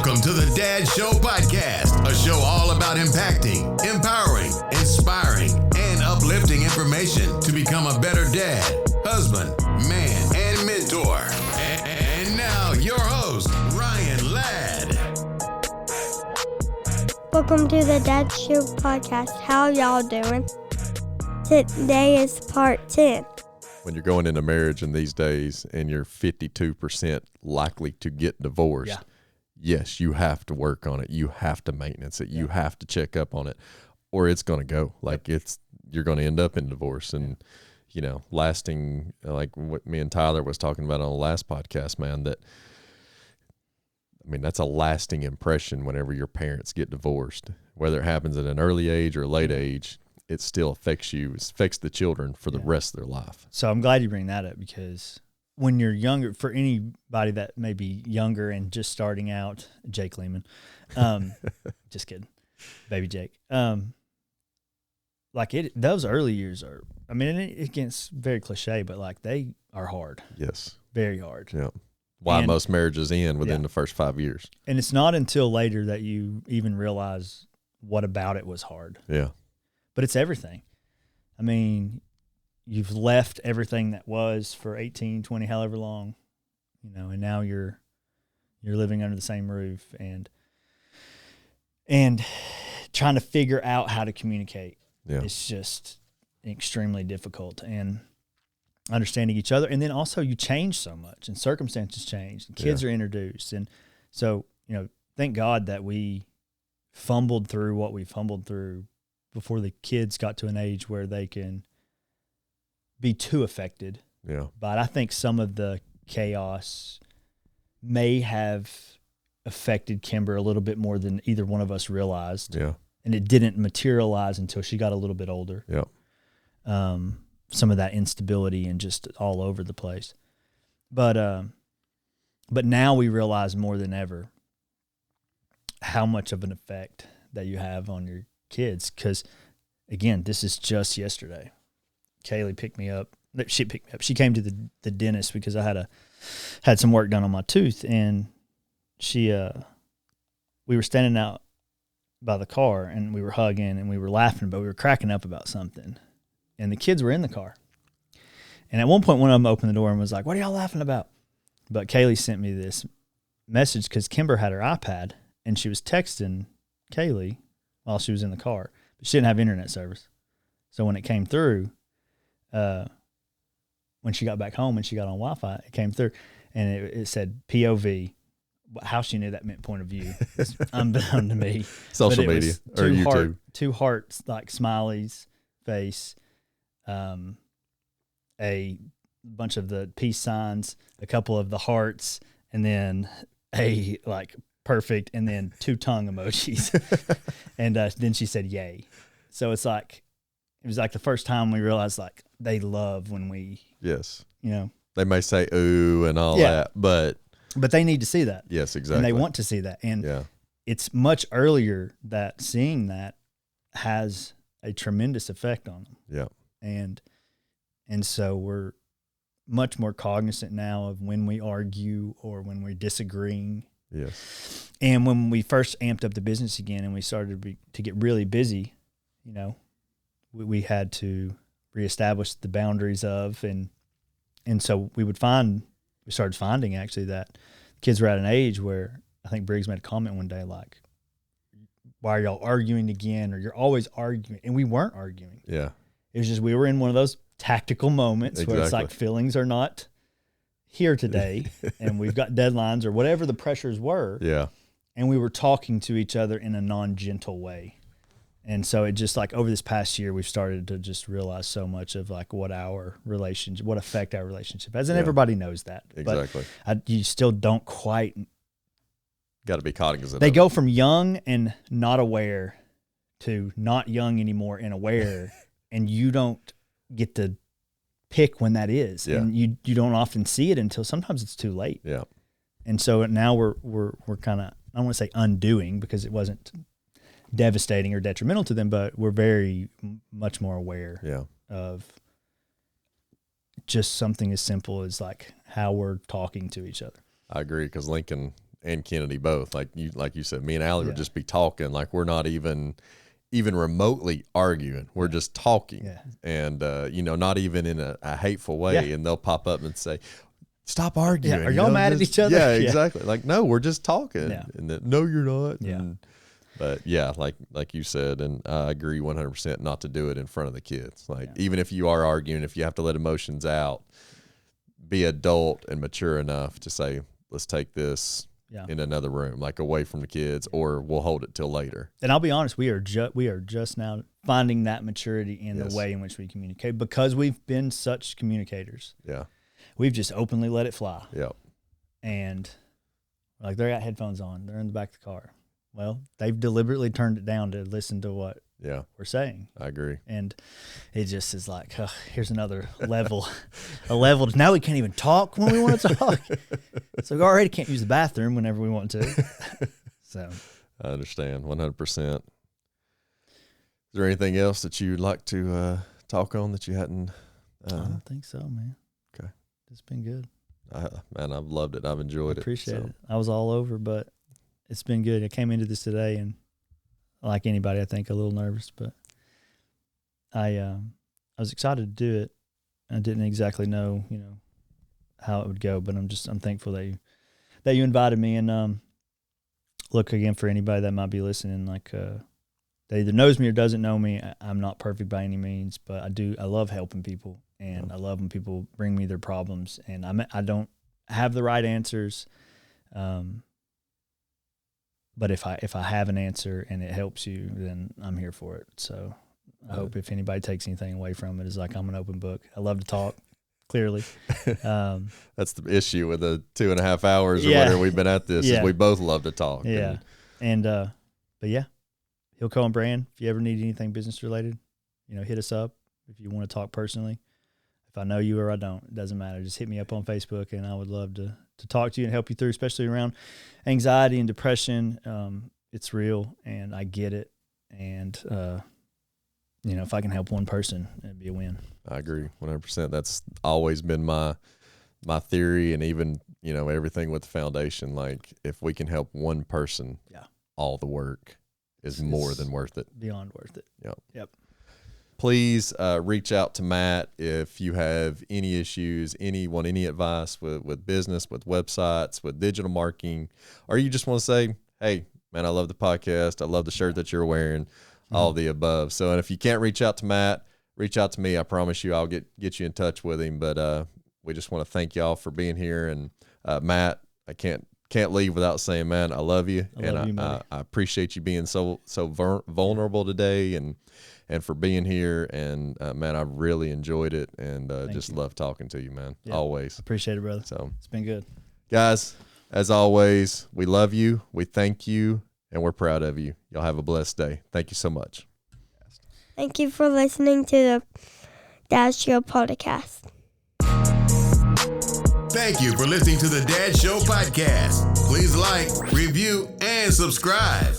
Welcome to the Dad Show Podcast, a show all about impacting, empowering, inspiring, and uplifting information to become a better dad, husband, man, and mentor. And now, your host, Ryan Ladd. Welcome to the Dad Show Podcast. How y'all doing? Today is part 10. When you're going into marriage in these days and you're 52% likely to get divorced, yes, you have to work on it. You have to maintenance it. You have to check up on it, or it's going to go. Like you're going to end up in divorce. And, you know, lasting, like what me and Tyler was talking about on the last podcast, man, that's a lasting impression whenever your parents get divorced, whether it happens at an early age or late age. It still affects you. It affects the children for the rest of their life. So I'm glad you bring that up, because when you're younger, for anybody that may be younger and just starting out, Jake Lehman, just kidding, baby Jake. Those early years are, it gets very cliche, but like they are hard. Yes. Very hard. Yeah. Why most marriages end within the first 5 years. And it's not until later that you even realize what about it was hard. Yeah. But it's everything. You've left everything that was for 18, 20, however long, and now you're living under the same roof and trying to figure out how to communicate. Yeah. It's just extremely difficult, and understanding each other. And then also you change so much, and circumstances change, and kids are introduced. And so, thank God that we fumbled through what we fumbled through before the kids got to an age where they can be too affected. Yeah. But I think some of the chaos may have affected Kimber a little bit more than either one of us realized. Yeah. And it didn't materialize until she got a little bit older. Yeah. Some of that instability and just all over the place. But now we realize more than ever how much of an effect that you have on your kids, because again, this is just yesterday. Kaylee picked me up. She picked me up. She came to the dentist because I had some work done on my tooth, and we were standing out by the car, and we were hugging and we were laughing, but we were cracking up about something, and the kids were in the car. And at one point, one of them opened the door and was like, "What are y'all laughing about?" But Kaylee sent me this message because Kimber had her iPad and she was texting Kaylee while she was in the car, but she didn't have internet service. So when it came through, when she got back home and she got on Wi-Fi, it came through, and it said POV. How she knew that meant point of view is unknown to me. Social media or YouTube. Two hearts, like smileys, face, a bunch of the peace signs, a couple of the hearts, and then a like perfect, and then two tongue emojis. And then she said yay. So it was like the first time we realized like they love when we they may say ooh and all that, but they need to see that. Yes, exactly. And they want to see that. And it's much earlier that seeing that has a tremendous effect on them. Yeah. And so we're much more cognizant now of when we argue or when we're disagreeing. Yes. And when we first amped up the business again and we started to get really busy, we had to reestablish the boundaries of, and so we started finding actually that kids were at an age where I think Briggs made a comment one day like, "Why are y'all arguing again?" Or "You're always arguing." And we weren't arguing. Yeah. It was just, we were in one of those tactical moments where it's like feelings are not here today and we've got deadlines or whatever the pressures were. Yeah. And we were talking to each other in a non-gentle way. And so it just like over this past year, we've started to just realize so much of like what affect our relationship has. And everybody knows that. Exactly. But you still don't quite. Got to be cognizant. They go from young and not aware to not young anymore and aware. And you don't get to pick when that is. Yeah. And you don't often see it until sometimes it's too late. Yeah. And so now we're kind of, I don't want to say undoing because it wasn't devastating or detrimental to them, but we're very much more aware of just something as simple as like how we're talking to each other. I agree, because Lincoln and Kennedy both. Like you said, me and Allie would just be talking, like we're not even remotely arguing. We're just talking, and not even in a hateful way. And they'll pop up and say, "Stop arguing." Are y'all mad at each other? Yeah, exactly. Like, no, we're just talking. Yeah. And then, no, you're not. Yeah. But yeah, like you said, and I agree 100% not to do it in front of the kids. Like even if you are arguing, if you have to let emotions out, be adult and mature enough to say, let's take this in another room, like away from the kids, or we'll hold it till later. And I'll be honest, we are just now finding that maturity in the way in which we communicate, because we've been such communicators. Yeah. We've just openly let it fly. Yep. And like, they got headphones on, they're in the back of the car. Well, they've deliberately turned it down to listen to what we're saying. I agree. And it just is like, here's another level, now we can't even talk when we want to talk. So we already can't use the bathroom whenever we want to. So I understand 100%. Is there anything else that you'd like to talk on that you hadn't? I don't think so, man. Okay. It's been good. Man, I've loved it. I've enjoyed it. Appreciate it. I was all over, but it's been good. I came into this today, and like anybody, I think a little nervous, but I was excited to do it. I didn't exactly know, how it would go, but I'm thankful that you invited me. And look, again, for anybody that might be listening, like that either knows me or doesn't know me, I'm not perfect by any means, but I love helping people, and I love when people bring me their problems, and I don't have the right answers. But if I have an answer and it helps you, then I'm here for it. So I hope if anybody takes anything away from it, is like, I'm an open book. I love to talk, clearly. That's the issue with the 2.5 hours or whatever we've been at this, is we both love to talk. Yeah. But yeah, Hilco and Brand, if you ever need anything business related, hit us up. If you want to talk personally, if I know you or I don't, it doesn't matter. Just hit me up on Facebook, and I would love to talk to you and help you through, especially around anxiety and depression. It's real, and I get it. And, if I can help one person, it'd be a win. I agree 100%. That's always been my theory, and even, everything with the foundation. Like, if we can help one person, all the work is more than worth it. Beyond worth it. Yep. Please reach out to Matt if you have any issues, any advice with business, with websites, with digital marketing, or you just want to say, hey, man, I love the podcast. I love the shirt that you're wearing, all of the above. So, and if you can't reach out to Matt, reach out to me. I promise you I'll get you in touch with him. But we just want to thank y'all for being here. And Matt, I can't leave without saying, man, I love you. I appreciate you being so vulnerable today, and for being here. And man, I really enjoyed it, and just love talking to you, man. Always. Appreciate it, brother. So it's been good. Guys, as always, we love you, we thank you, and we're proud of you. Y'all have a blessed day. Thank you so much. Thank you for listening to the Dad Show podcast. Thank you for listening to the Dad Show podcast. Please like, review, and subscribe.